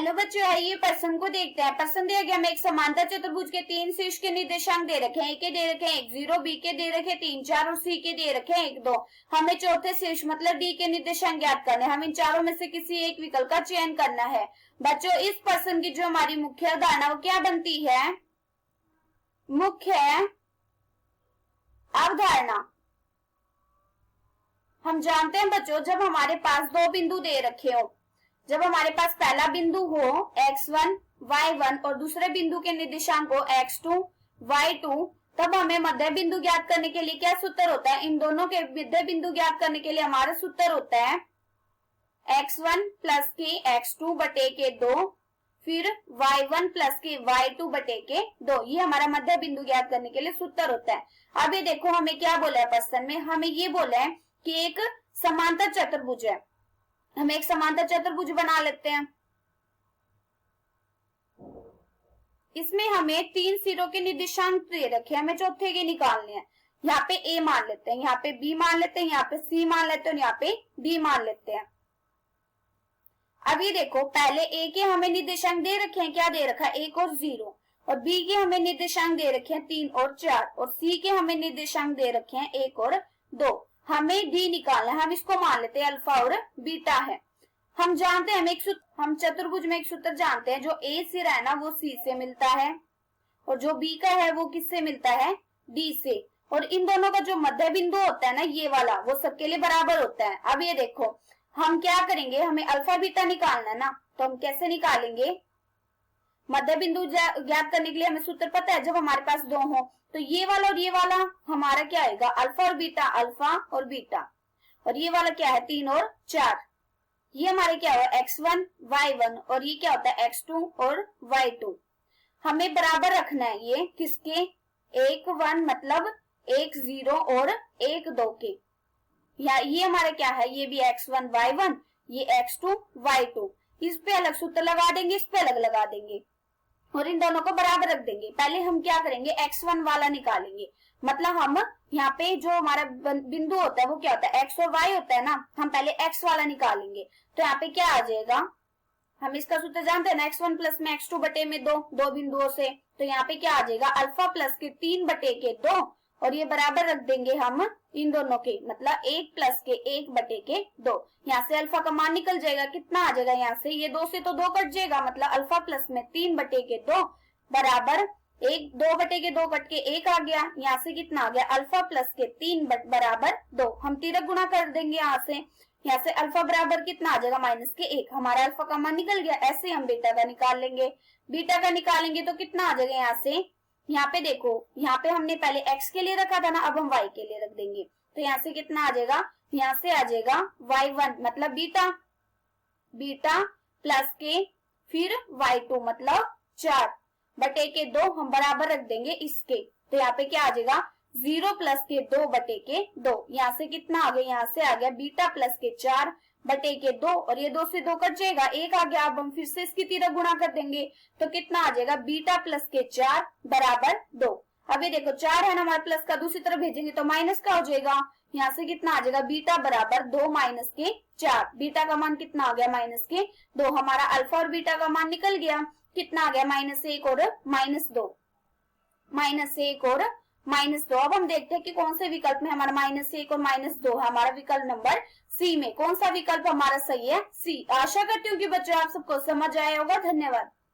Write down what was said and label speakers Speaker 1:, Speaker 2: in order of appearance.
Speaker 1: Hello बच्चों, आइए प्रश्न को देखते हैं। प्रश्न दिया गया हमें एक समांतर चतुर्भुज के 3 शीर्ष के निर्देशांक दे रखे हैं। ए के दे रखे हैं 1 0, बी के दे रखे 3 4 और सी के दे रखे हैं 1 2। हमें चौथे शीर्ष मतलब डी के निर्देशांक ज्ञात करने हैं। हम इन चारों में से किसी एक विकल्प का चयन करना है। बच्चों, इस प्रश्न की जो हमारी मुख्य अवधारणा वो क्या बनती है? मुख्य अवधारणा। हम जानते हैं बच्चों, जब हमारे पास दो बिंदु दे रखे हो, जब हमारे पास पहला बिंदु हो x1 y1 और दूसरे बिंदु के निर्देशांक हो x2 y2, तब हमें मध्य बिंदु ज्ञात करने के लिए क्या सूत्र होता है? इन दोनों के मध्य बिंदु ज्ञात करने के लिए हमारा सूत्र होता है x1 प्लस के x2 बटे के 2, फिर y1 प्लस के y2 बटे के 2। ये हमारा मध्य बिंदु ज्ञात करने के लिए सूत्र होता है। अब ये देखो हमें क्या बोला है प्रश्न में, हमें ये बोला है कि एक समांतर चतुर्भुज है। हम एक समांतर चतुर्भुज बना लेते हैं। इसमें हमें 3 सिरों के निर्देशांक दे रखे हैं, हमें चौथे के निकालने हैं। यहाँ पे a मान लेते हैं, यहाँ पे b मान लेते हैं, यहाँ पे c मान लेते हैं और यहाँ पे d मान लेते हैं। अब ये देखो, पहले a के हमें निर्देशांक दे रखे हैं, क्या दे रखा है? 1 और 0, और b के हमें निर्देशांक दे रखे हैं 3 और 4, और c के हमें निर्देशांक दे रखे हैं 1 और 2। हमें d निकालना है। हम इसको मान लेते हैं अल्फा और बीटा है। हम जानते हैं हम चतुर्भुज में एक सूत्र जानते हैं, जो a सिरा है ना वो c से मिलता है, और जो b का है वो किससे मिलता है? d से। और इन दोनों का जो मध्य बिंदु होता है ना ये वाला, वो सबके लिए बराबर होता है। अब ये देखो हम क्या करेंगे, हमें अल्फा बीटा निकालना है ना, तो हम कैसे निकालेंगे? मध्य बिंदु ज्ञात करने के लिए हमें सूत्र पता है, जब हमारे पास दो हो तो ये वाला और ये वाला हमारा क्या आएगा? अल्फा और बीटा, अल्फा और बीटा। और ये वाला क्या है? 3 और 4। ये हमारे क्या हुआ? x1 y1, और ये क्या होता है? x2 और y2। हमें बराबर रखना है ये किसके? 1 1 मतलब 1 0 और 1 2 के। या ये हमारे क्या है? ये भी x1 y1, ये x2 y2। इस पे अलग सूत्र लगा देंगे, इस पे अलग लगा देंगे और इन दोनों को बराबर रख देंगे। पहले हम क्या करेंगे? x1 वाला निकालेंगे। मतलब हम यहाँ पे जो हमारा बिंदु होता है वो क्या होता है? x और y होता है ना, हम पहले x वाला निकालेंगे। तो यहाँ पे क्या आ जाएगा? हम इसका सूत्र जानते हैं ना, x1 प्लस में x2 बटे में 2, दो बिंदुओं से। तो यहाँ पे क्या आ जाएगा? अल्फा प्लस के 3 बटे के 2, और ये बराबर रख देंगे हम इन दोनों के, मतलब 1 प्लस के 1 बटे के 2। यहाँ से अल्फा का मान निकल जाएगा, कितना आ जाएगा? यहाँ से ये 2 से तो 2 कट जाएगा, मतलब अल्फा प्लस में 3 बटे के 2 बराबर 1, 2 बटे के 2 कट के 1 आ गया। यहाँ से कितना आ गया? अल्फा प्लस के 3 बराबर 2। हम तिरक गुणा कर देंगे यहाँ से अल्फा बराबर कितना आ जाएगा? माइनस के 1। हमारा अल्फा का मान निकल गया। ऐसे हम बीटा का निकाल लेंगे। बीटा का निकालेंगे तो कितना आ जाएगा? यहाँ से यहाँ पे देखो, यहाँ पे हमने पहले x के लिए रखा था ना, अब हम y के लिए रख देंगे। तो यहाँ से कितना आ जाएगा? यहाँ से आ जाएगा y1 मतलब बीटा, बीटा प्लस के फिर y2 मतलब 4 बटे के 2 हम बराबर रख देंगे इसके। तो यहाँ पे क्या आ जाएगा? 0 प्लस के 2 बटे के 2। यहाँ से कितना आ गया? यहाँ से आ गया बीटा प्लस के 4 बटे के 2, और ये 2 से 2 कट जाएगा, 1 आ गया। अब हम फिर से इसकी तिरक गुणा कर देंगे तो कितना आ जाएगा? बीटा प्लस के 4 बराबर 2। अब ये देखो 4 है ना हमारे प्लस का, दूसरी तरफ भेजेंगे तो माइनस का हो जाएगा। यहाँ से कितना आ जाएगा? बीटा बराबर 2 माइनस के 4। बीटा का मान कितना आ गया? माइनस के 2। हमारा अल्फा और बीटा का मान निकल गया, कितना आ गया? -1 और -2, -1 और -2। अब हम देखते हैं कि कौन से विकल्प में हमारा -1 और -2 है। हमारा विकल्प नंबर सी में। कौन सा विकल्प हमारा सही है? सी। आशा करती हूँ कि बच्चों आप सबको समझ आया होगा। धन्यवाद।